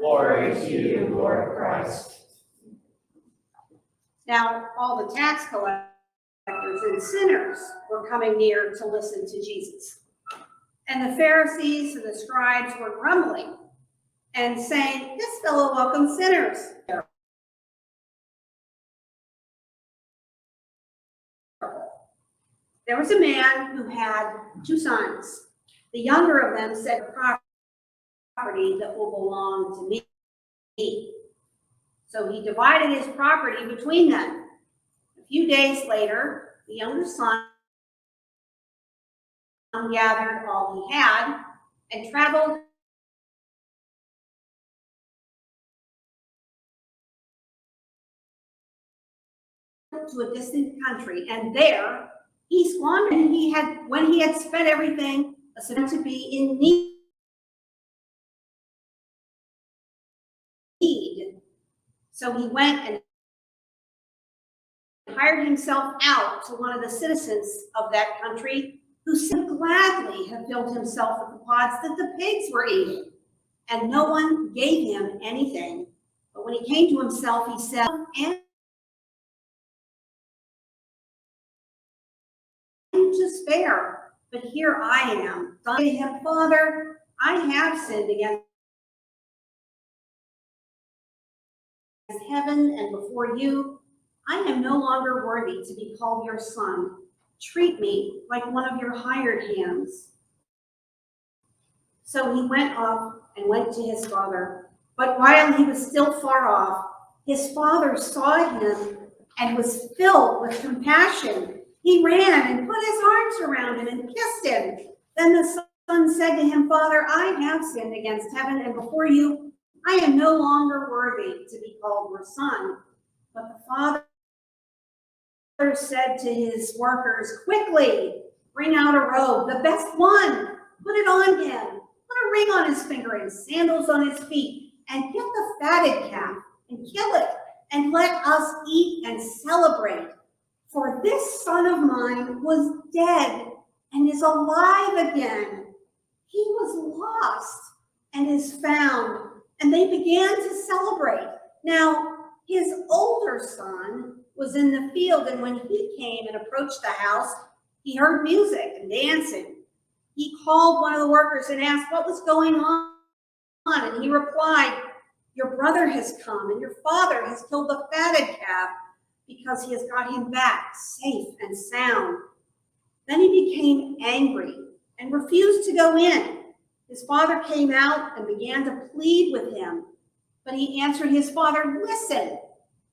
Glory to you, Lord Christ. Now, all the tax collectors and sinners were coming near to listen to Jesus. And the Pharisees and the scribes were grumbling and saying, "This fellow welcomes sinners." There was a man who had 2 sons. The younger of them said, "Property that will belong to me." So he divided his property between them. A few days later, the younger son gathered all he had and traveled to a distant country, and there he squandered. When he had spent everything, assumed to be in need. So he went and hired himself out to one of the citizens of that country, who would gladly have filled himself with the pods that the pigs were eating. And no one gave him anything. But when he came to himself, he said, "And to spare, but here I am." Said to him, "Father, I have sinned against heaven and before you. I am no longer worthy to be called your son. Treat me like one of your hired hands." So he went off and went to his father. But while he was still far off, his father saw him and was filled with compassion. He ran and put his arms around him and kissed him. Then the son said to him, "Father, I have sinned against heaven and before you. I am no longer worthy to be called your son." But the father said to his workers, "Quickly, bring out a robe, the best one. Put it on him. Put a ring on his finger and sandals on his feet. And get the fatted calf and kill it. And let us eat and celebrate. For this son of mine was dead and is alive again. He was lost and is found." And they began to celebrate. Now, his older son was in the field, and when he came and approached the house, he heard music and dancing. He called one of the workers and asked what was going on. And he replied, "Your brother has come, and your father has killed the fatted calf because he has got him back safe and sound." Then he became angry and refused to go in. His father came out and began to plead with him. But he answered his father, "Listen,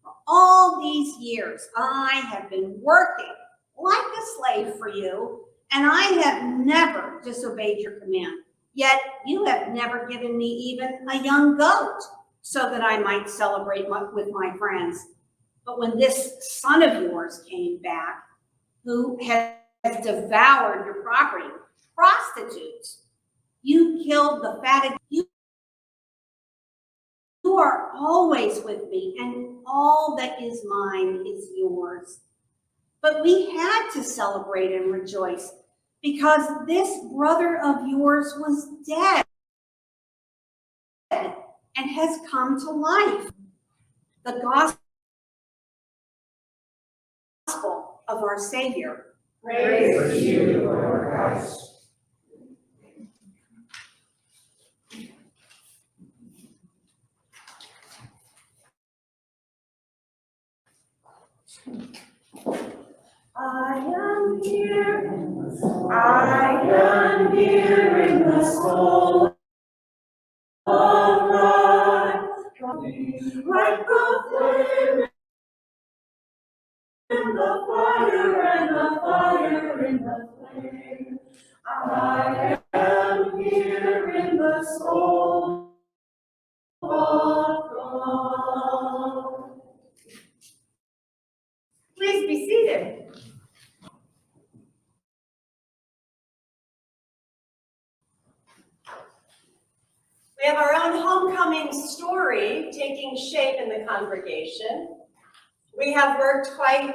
for all these years I have been working like a slave for you, and I have never disobeyed your command. Yet you have never given me even a young goat so that I might celebrate with my friends. But when this son of yours came back, who has devoured your property, prostitutes, you killed the fatted. You are always with me, and all that is mine is yours." But we had to celebrate and rejoice because this brother of yours was dead and has come to life. The gospel of our Savior. Praise to you, Lord Christ. I am here in the soul of God, like the flame in the fire and the fire in the flame. I am here in the soul of God. Please be seated. We have our own homecoming story taking shape in the congregation. We have worked quite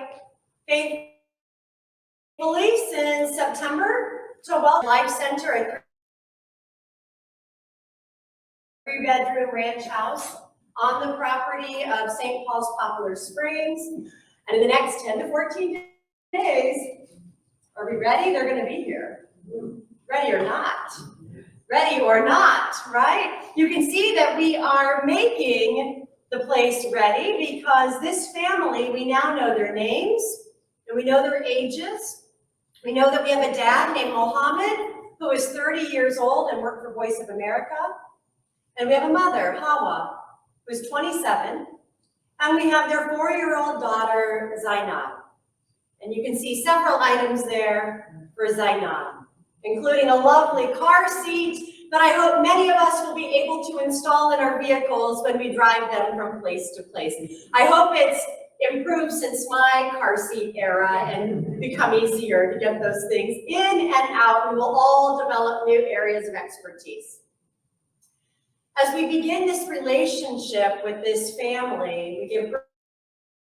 faithfully since September to welcome Life Center and three-bedroom ranch house on the property of St. Paul's Poplar Springs. And in the next 10 to 14 days, are we ready? They're going to be here. Ready or not? Ready or not, right? You can see that we are making the place ready because this family, we now know their names and we know their ages. We know that we have a dad named Mohammed who is 30 years old and worked for Voice of America. And we have a mother, Hawa, who's 27. And we have their 4-year-old daughter, Zainab. And you can see several items there for Zainab, including a lovely car seat that I hope many of us will be able to install in our vehicles when we drive them from place to place. I hope it's improved since my car seat era and become easier to get those things in and out. We will all develop new areas of expertise. As we begin this relationship with this family, we give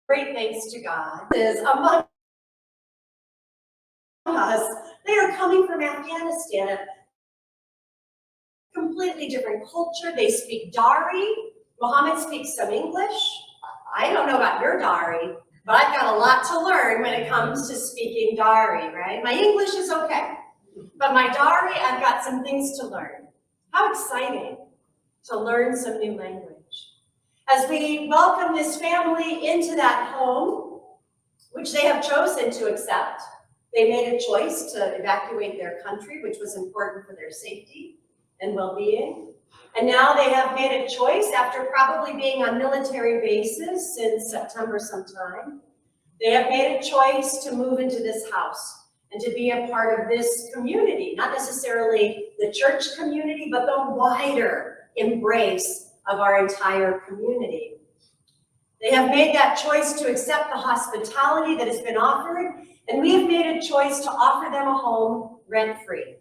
great thanks to God. Among us, they are coming from Afghanistan, a completely different culture. They speak Dari. Mohammed speaks some English. I don't know about your Dari, but I've got a lot to learn when it comes to speaking Dari, right? My English is okay, but my Dari, I've got some things to learn. How exciting to learn some new language. As we welcome this family into that home, which they have chosen to accept, they made a choice to evacuate their country, which was important for their safety and well-being. And now they have made a choice after probably being on military bases since September sometime. They have made a choice to move into this house and to be a part of this community, not necessarily the church community, but the wider embrace of our entire community. They have made that choice to accept the hospitality that has been offered, and we have made a choice to offer them a home rent-free.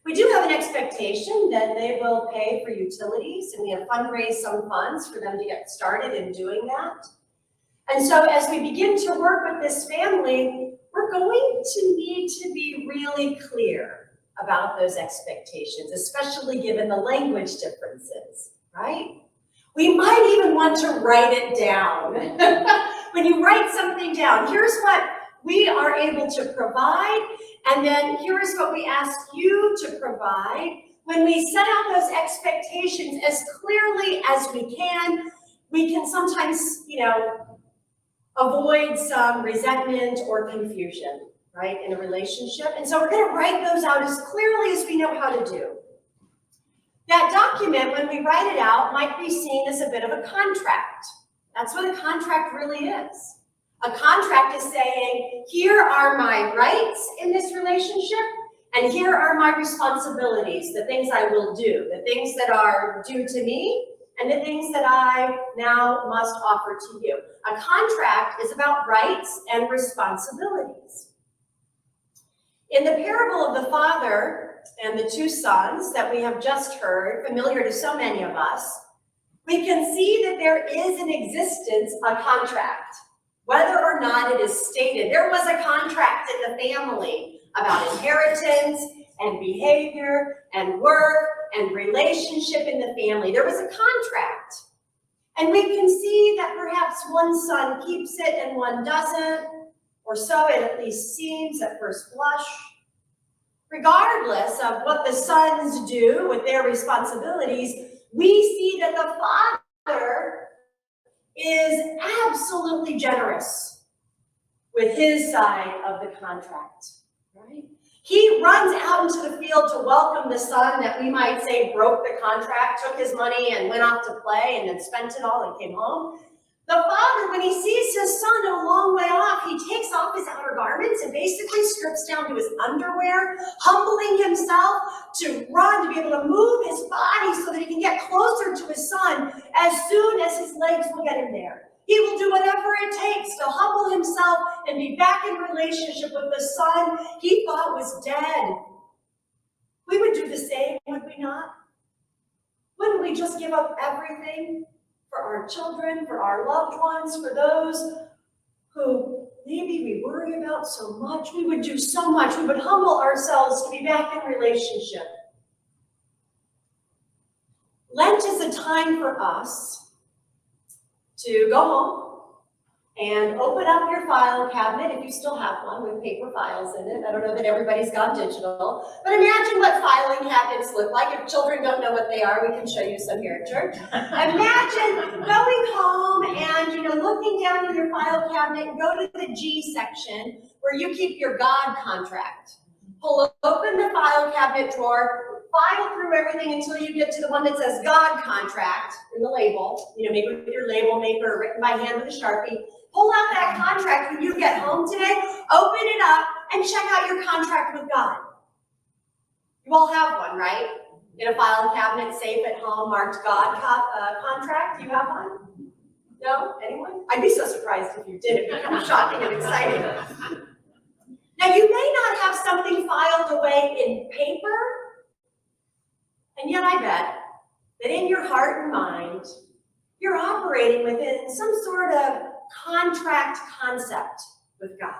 We do have an expectation that they will pay for utilities, and we have fundraised some funds for them to get started in doing that. And so as we begin to work with this family, we're going to need to be really clear about those expectations, especially given the language differences, right? We might even want to write it down. When you write something down, here's what we are able to provide, and then here is what we ask you to provide. When we set out those expectations as clearly as we can sometimes, avoid some resentment or confusion, right, in a relationship. And so we're going to write those out as clearly as we know how to do. That document, when we write it out, might be seen as a bit of a contract. That's what a contract really is. A contract is saying, here are my rights in this relationship, and here are my responsibilities, the things I will do, the things that are due to me, and the things that I now must offer to you. A contract is about rights and responsibilities. In the parable of the father and the two sons that we have just heard, familiar to so many of us, we can see that there is in existence a contract, whether or not it is stated. There was a contract in the family about inheritance and behavior and work and relationship in the family. There was a contract. And we can see that perhaps one son keeps it and one doesn't, or so it at least seems at first blush. Regardless of what the sons do with their responsibilities, we see that the father is absolutely generous with his side of the contract, right? He runs out into the field to welcome the son that we might say broke the contract, took his money and went off to play and then spent it all and came home. The father, when he sees his son a long way off, he takes off his outer garments and basically strips down to his underwear, humbling himself to run, to be able to move his body so that he can get closer to his son as soon as his legs will get him there. He will do whatever it takes to humble himself and be back in relationship with the son he thought was dead. We would do the same, would we not? Wouldn't we just give up everything for our children, for our loved ones, for those who maybe we worry about so much? We would do so much. We would humble ourselves to be back in relationship. Lent is a time for us to go home and open up your file cabinet, if you still have one with paper files in it. I don't know that everybody's gone digital, but imagine what filing cabinets look like. If children don't know what they are, we can show you some here at church. Imagine going home and looking down in your file cabinet and go to the G section where you keep your God contract. Pull open the file cabinet drawer, file through everything until you get to the one that says God contract in the label, maybe with your label maker or written by hand with a Sharpie. Pull out that contract when you get home today, open it up, and check out your contract with God. You all have one, right? In a file cabinet, safe at home, marked God contract. Do you have one? No? Anyone? I'd be so surprised if you did. It'd be kind of shocking and exciting. Now, you may not have something filed away in paper, and yet I bet that in your heart and mind, you're operating within some sort of contract concept with God.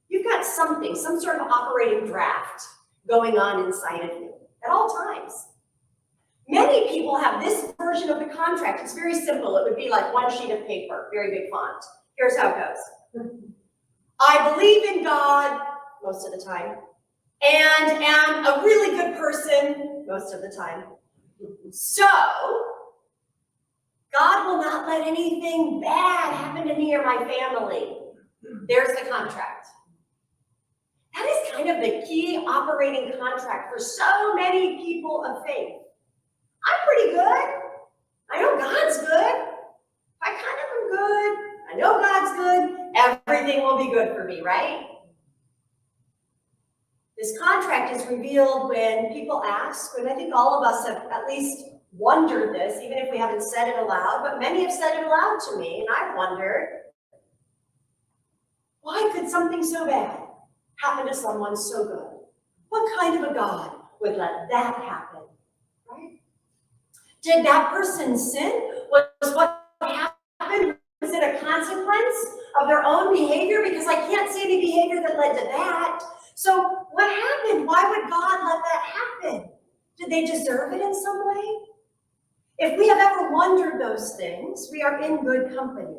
You've got something, some sort of operating draft going on inside of you at all times. Many people have this version of the contract. It's very simple. It would be like one sheet of paper, very big font. Here's how it goes. I believe in God most of the time, and am a really good person most of the time. So, God will not let anything bad happen to me or my family. There's the contract. That is kind of the key operating contract for so many people of faith. I'm pretty good. I know God's good. I kind of am good. I know God's good. Everything will be good for me, right? This contract is revealed when people ask, and I think all of us have at least wondered this, even if we haven't said it aloud, but many have said it aloud to me, and I've wondered, why could something so bad happen to someone so good? What kind of a God would let that happen, right? Did that person sin? Was what happened, was it a consequence of their own behavior? Because I can't see any behavior that led to that. So what happened? Why would God let that happen? Did they deserve it in some way? If we have ever wondered those things, we are in good company.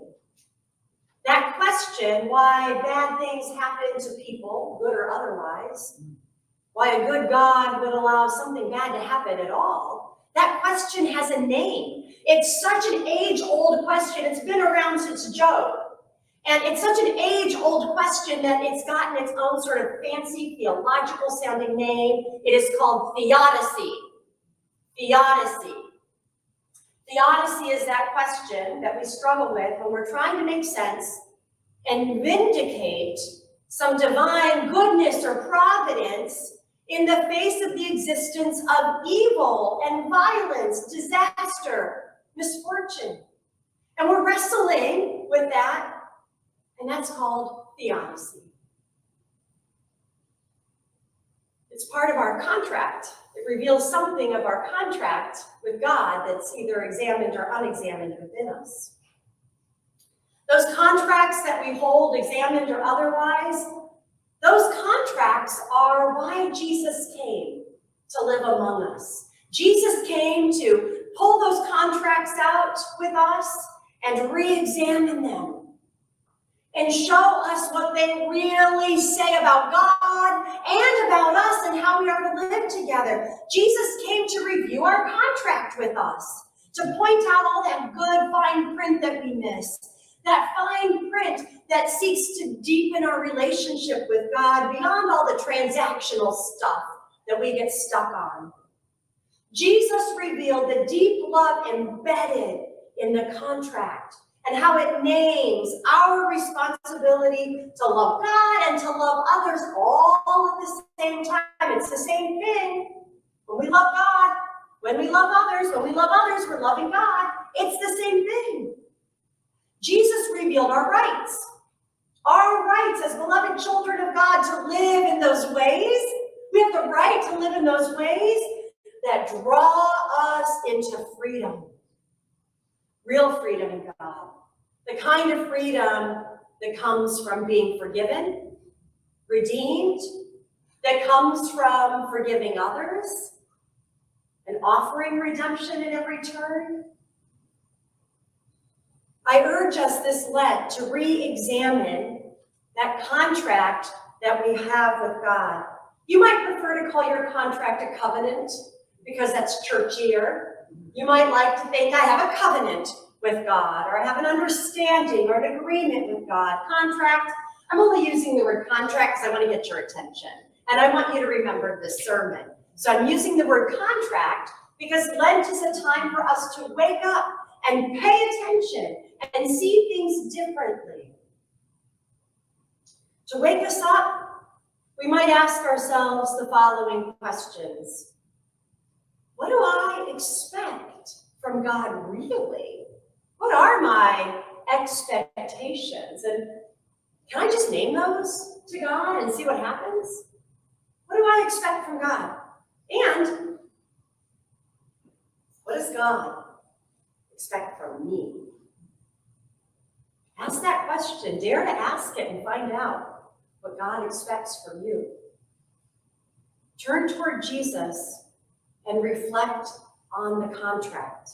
That question, why bad things happen to people, good or otherwise, why a good God would allow something bad to happen at all, that question has a name. It's such an age-old question. It's been around since Job. And it's such an age-old question that it's gotten its own sort of fancy, theological-sounding name. It is called theodicy. Theodicy. Theodicy is that question that we struggle with when we're trying to make sense and vindicate some divine goodness or providence in the face of the existence of evil and violence, disaster, misfortune. And we're wrestling with that, and that's called theodicy. It's part of our contract. It reveals something of our contract with God that's either examined or unexamined within us. Those contracts that we hold, examined or otherwise, those contracts are why Jesus came to live among us. Jesus came to pull those contracts out with us and re-examine them and show us what they really say about God and about us and how we are to live together. Jesus came to review our contract with us, to point out all that good fine print that we miss, that fine print that seeks to deepen our relationship with God beyond all the transactional stuff that we get stuck on. Jesus revealed the deep love embedded in the contract and how it names our responsibility to love God and to love others all at the same time. It's the same thing. When we love God, when we love others, we're loving God. It's the same thing. Jesus revealed our rights as beloved children of God to live in those ways. We have the right to live in those ways that draw us into freedom. Real freedom in God. The kind of freedom that comes from being forgiven, redeemed, that comes from forgiving others, and offering redemption at every turn? I urge us this Lent to re-examine that contract that we have with God. You might prefer to call your contract a covenant because that's churchier. You might like to think I have a covenant with God, or I have an understanding or an agreement with God. Contract, I'm only using the word contract because I want to get your attention. And I want you to remember this sermon. So I'm using the word contract because Lent is a time for us to wake up and pay attention and see things differently. To wake us up, we might ask ourselves the following questions. What do I expect from God really? What are my expectations? And can I just name those to God and see what happens? What do I expect from God? And what does God expect from me? Ask that question. Dare to ask it and find out what God expects from you. Turn toward Jesus and reflect on the contract.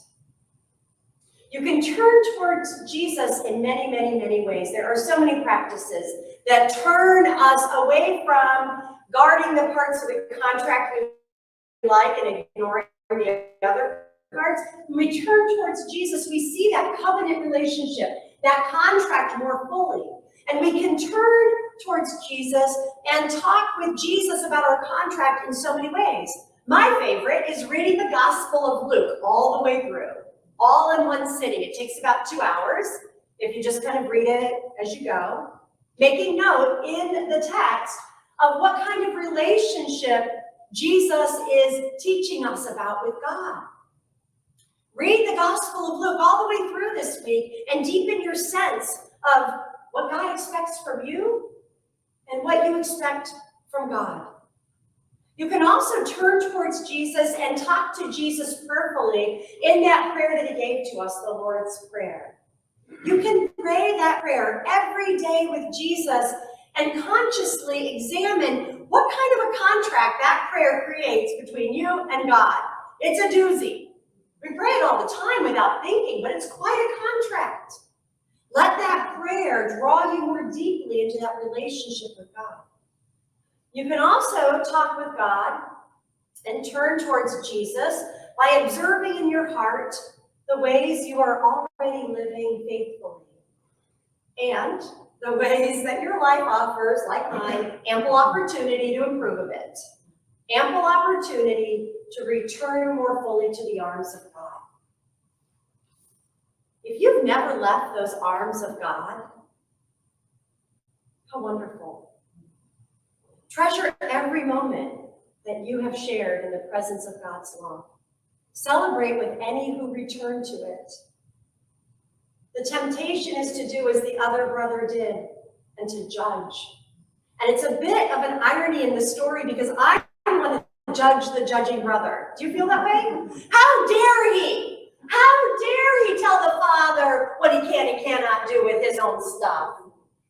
You can turn towards Jesus in many, many, many ways. There are so many practices that turn us away from guarding the parts of the contract we like and ignoring the other parts. When we turn towards Jesus, we see that covenant relationship, that contract more fully. And we can turn towards Jesus and talk with Jesus about our contract in so many ways. My favorite is reading the Gospel of Luke all the way through, all in one sitting. It takes about 2 hours if you just kind of read it as you go, making note in the text of what kind of relationship Jesus is teaching us about with God. Read the Gospel of Luke all the way through this week and deepen your sense of what God expects from you and what you expect from God. You can also turn towards Jesus and talk to Jesus prayerfully in that prayer that he gave to us, the Lord's Prayer. You can pray that prayer every day with Jesus and consciously examine what kind of a contract that prayer creates between you and God. It's a doozy. We pray it all the time without thinking, but it's quite a contract. Let that prayer draw you more deeply into that relationship with God. You can also talk with God and turn towards Jesus by observing in your heart the ways you are already living faithfully and the ways that your life offers, like mine, ample opportunity to improve a bit, ample opportunity to return more fully to the arms of God. If you've never left those arms of God, how wonderful. Treasure every moment that you have shared in the presence of God's law. Celebrate with any who return to it. The temptation is to do as the other brother did and to judge. And it's a bit of an irony in the story because I want to judge the judging brother. Do you feel that way? How dare he? How dare he tell the father what he can and cannot do with his own stuff?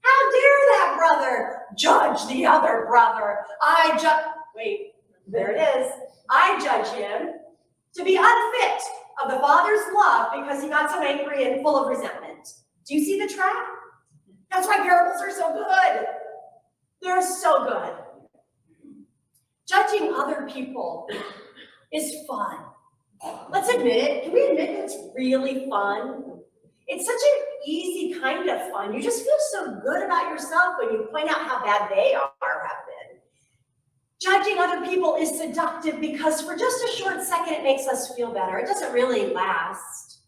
How dare that brother judge the other brother? There it is. I judge him to be unfit of the father's love because he got so angry and full of resentment. Do you see the trap? That's why parables are so good. They're so good. Judging other people is fun. Let's admit it. Can we admit it's really fun? It's such an easy kind of fun. You just feel so good about yourself when you point out how bad they are or have been. Judging other people is seductive because for just a short second it makes us feel better. It doesn't really last.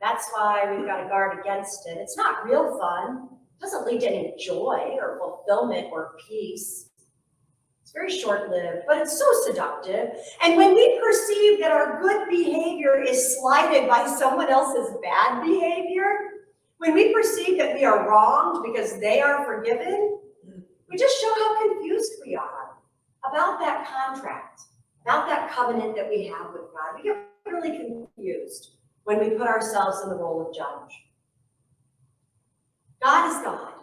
That's why we've got to guard against it. It's not real fun. It doesn't lead to any joy or fulfillment or peace. It's very short-lived, but it's so seductive. And when we perceive that our good behavior is slighted by someone else's bad behavior, when we perceive that we are wronged because they are forgiven, we just show how confused we are about that contract, about that covenant that we have with God. We get really confused when we put ourselves in the role of judge. God is God.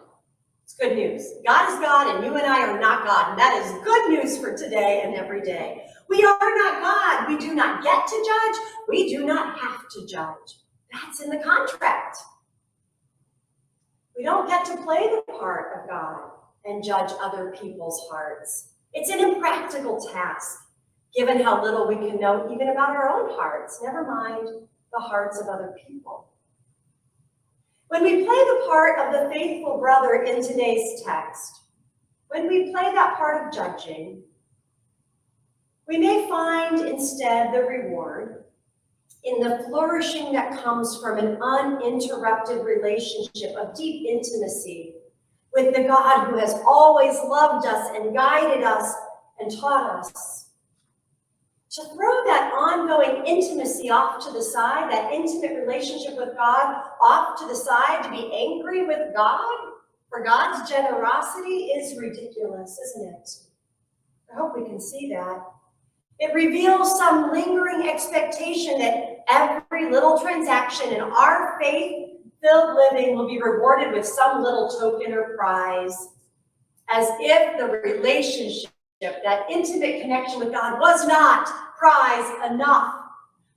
It's good news. God is God and you and I are not God. And that is good news for today and every day. We are not God. We do not get to judge. We do not have to judge. That's in the contract. We don't get to play the part of God and judge other people's hearts. It's an impractical task, given how little we can know even about our own hearts, never mind the hearts of other people. When we play the part of the faithful brother in today's text, when we play that part of judging, we may find instead the reward in the flourishing that comes from an uninterrupted relationship of deep intimacy with the God who has always loved us and guided us and taught us. To throw that ongoing intimacy off to the side, that intimate relationship with God off to the side, to be angry with God for God's generosity is ridiculous, isn't it? I hope we can see that. It reveals some lingering expectation that every little transaction in our faith-filled living will be rewarded with some little token or prize, as if the relationship, that intimate connection with God, was not prize enough.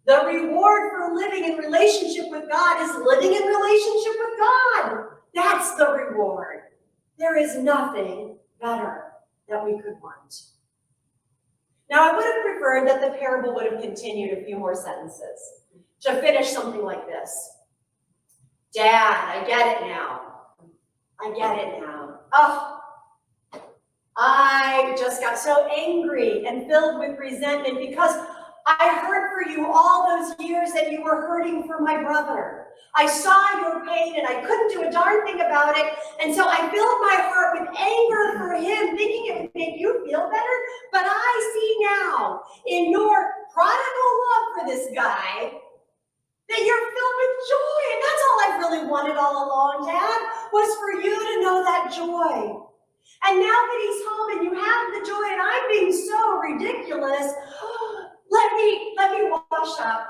The reward for living in relationship with God is living in relationship with God. That's the reward. There is nothing better that we could want. Now, I would have preferred that the parable would have continued a few more sentences to finish something like this. Dad, I get it now. I get it now. Oh, I just got so angry and filled with resentment because I heard for you all those years that you were hurting for my brother. I saw your pain and I couldn't do a darn thing about it. And so I filled my heart with anger for him, thinking it would make you feel better. But I see now in your prodigal love for this guy that you're filled with joy. And that's all I really wanted all along, Dad, was for you to know that joy. And now that he's home and you have the joy and I'm being so ridiculous, let me wash up.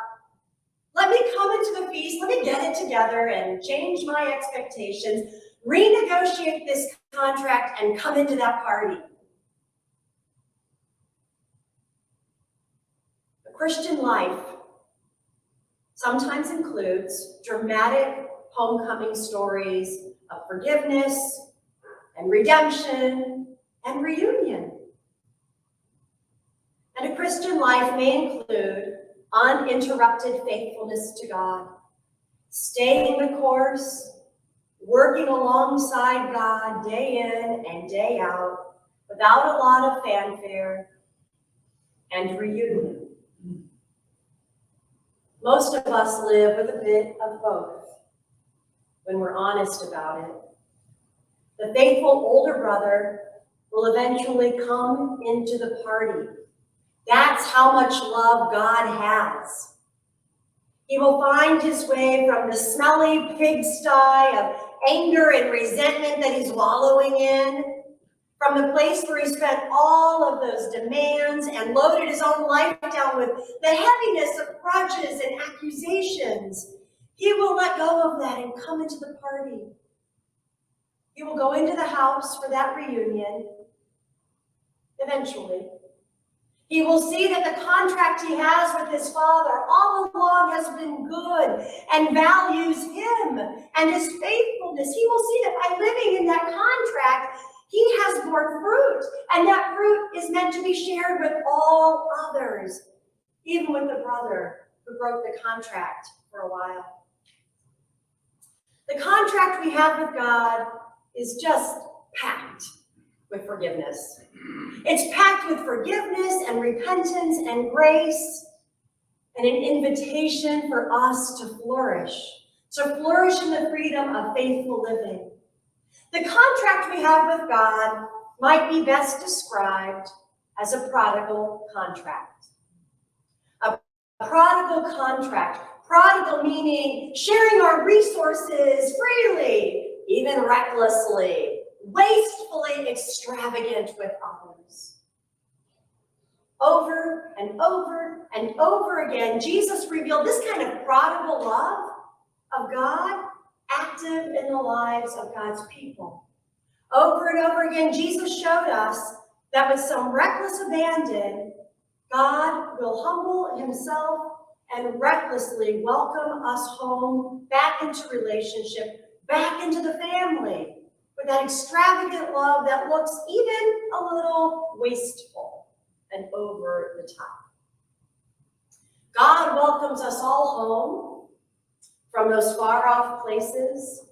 Let me come into the feast. Let me get it together and change my expectations, renegotiate this contract, and come into that party. The Christian life sometimes includes dramatic homecoming stories of forgiveness and redemption and reunion. And a Christian life may include uninterrupted faithfulness to God, staying the course, working alongside God day in and day out without a lot of fanfare, and reunion. Most of us live with a bit of both when we're honest about it. The faithful older brother will eventually come into the party. That's how much love God has. He will find his way from the smelly pigsty of anger and resentment that he's wallowing in, from the place where he spent all of those demands and loaded his own life down with the heaviness of grudges and accusations. He will let go of that and come into the party. He will go into the house for that reunion eventually. He will see that the contract he has with his father all along has been good and values him and his faithfulness. He will see that by living in that contract, he has borne fruit, and that fruit is meant to be shared with all others, even with the brother who broke the contract for a while. The contract we have with God is just packed with forgiveness. It's packed with forgiveness and repentance and grace and an invitation for us to flourish in the freedom of faithful living. The contract we have with God might be best described as a prodigal contract. A prodigal contract. Prodigal meaning sharing our resources freely, even recklessly, wastefully extravagant with others. Over and over and over again, Jesus revealed this kind of prodigal love of God active in the lives of God's people. Over and over again, Jesus showed us that with some reckless abandon, God will humble himself and recklessly welcome us home, back into relationship, back into the family, with that extravagant love that looks even a little wasteful and over the top. God welcomes us all home from those far-off places,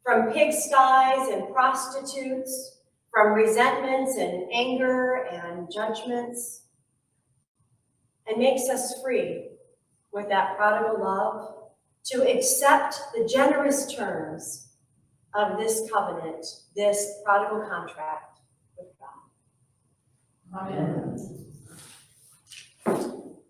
from pigsties and prostitutes, from resentments and anger and judgments, and makes us free with that prodigal love to accept the generous terms of this covenant, this prodigal contract with God. Amen.